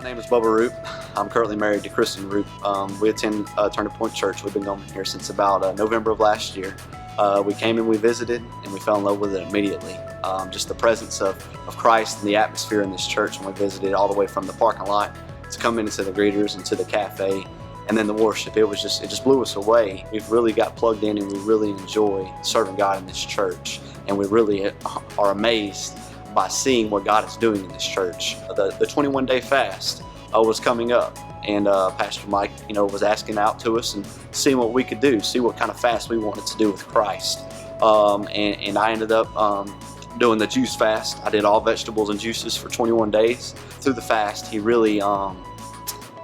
My name is Bubba Ruppe. I'm currently married to Kristen Ruppe. We attend Turning Point Church. We've been going here since about November of last year. We came and we visited and we fell in love with it immediately. Just the presence of Christ and the atmosphere in this church when we visited, all the way from the parking lot to coming into the greeters and to the cafe, and then the worship. It just blew us away. We've really got plugged in and we really enjoy serving God in this church, and we really are amazed by seeing what God is doing in this church. The 21-day fast was coming up, and Pastor Mike, was asking out to us and seeing what we could do, see what kind of fast we wanted to do with Christ. And I ended up doing the juice fast. I did all vegetables and juices for 21 days. Through the fast, he really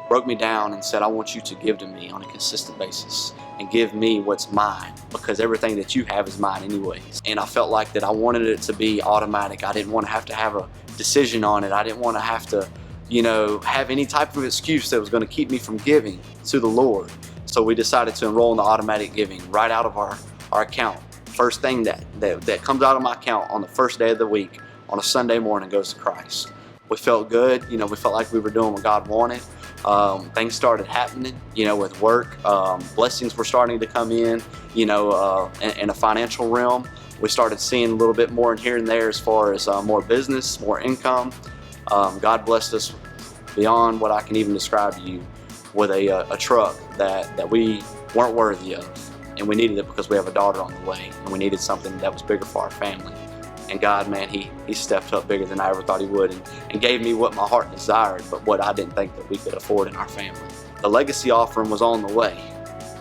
broke me down and said, I want you to give to me on a consistent basis and give me what's mine, because everything that you have is mine anyways. And I felt like that I wanted it to be automatic. I didn't want to have a decision on it. I didn't want to have to, have any type of excuse that was going to keep me from giving to the Lord. So we decided to enroll in the automatic giving right out of our account. First thing that comes out of my account on the first day of the week, on a Sunday morning, goes to Christ. We felt good. We felt like we were doing what God wanted. Things started happening, with work. Blessings were starting to come in, in a financial realm. We started seeing a little bit more in here and there as far as more business, more income. God blessed us beyond what I can even describe to you with a truck that we weren't worthy of. And we needed it because we have a daughter on the way, and we needed something that was bigger for our family. And God, man, he stepped up bigger than I ever thought he would, and gave me what my heart desired, but what I didn't think that we could afford in our family. The legacy offering was on the way,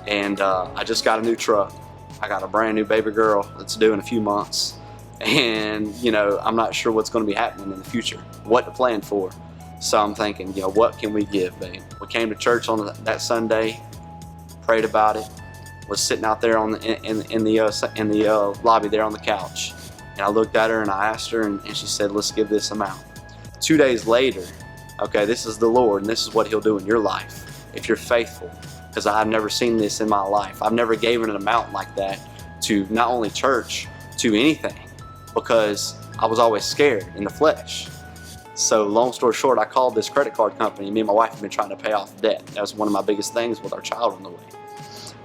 and I just got a new truck. I got a brand new baby girl that's due in a few months, and I'm not sure what's going to be happening in the future, what to plan for. So I'm thinking, what can we give, babe? We came to church on that Sunday, prayed about it, was sitting out there in the lobby there on the couch. And I looked at her and I asked her, and she said, let's give this amount. 2 days later, okay, this is the Lord, and this is what he'll do in your life if you're faithful, because I've never seen this in my life. I've never given an amount like that to not only church, to anything, because I was always scared in the flesh. So long story short, I called this credit card company. Me and my wife have been trying to pay off debt. That was one of my biggest things with our child on the way.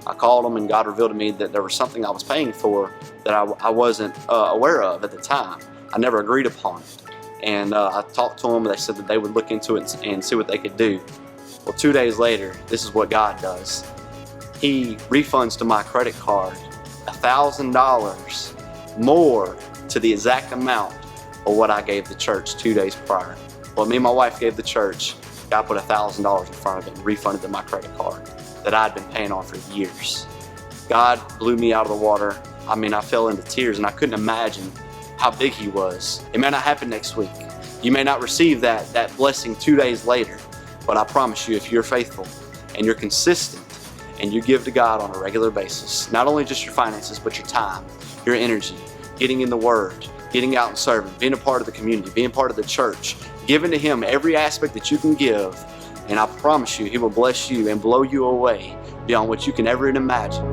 I called them, and God revealed to me that there was something I was paying for that I wasn't aware of at the time. I never agreed upon it. And I talked to them, and they said that they would look into it and see what they could do. Well, 2 days later, this is what God does. He refunds to my credit card $1,000 more to the exact amount of what I gave the church 2 days prior. Well, me and my wife gave the church, God put $1,000 in front of it and refunded to my credit card that I'd been paying on for years. God blew me out of the water. I mean, I fell into tears, and I couldn't imagine how big he was. It may not happen next week. You may not receive that blessing 2 days later, but I promise you, if you're faithful and you're consistent and you give to God on a regular basis, not only just your finances, but your time, your energy, getting in the Word, getting out and serving, being a part of the community, being part of the church, giving to him every aspect that you can give, and I promise you, he will bless you and blow you away beyond what you can ever imagine.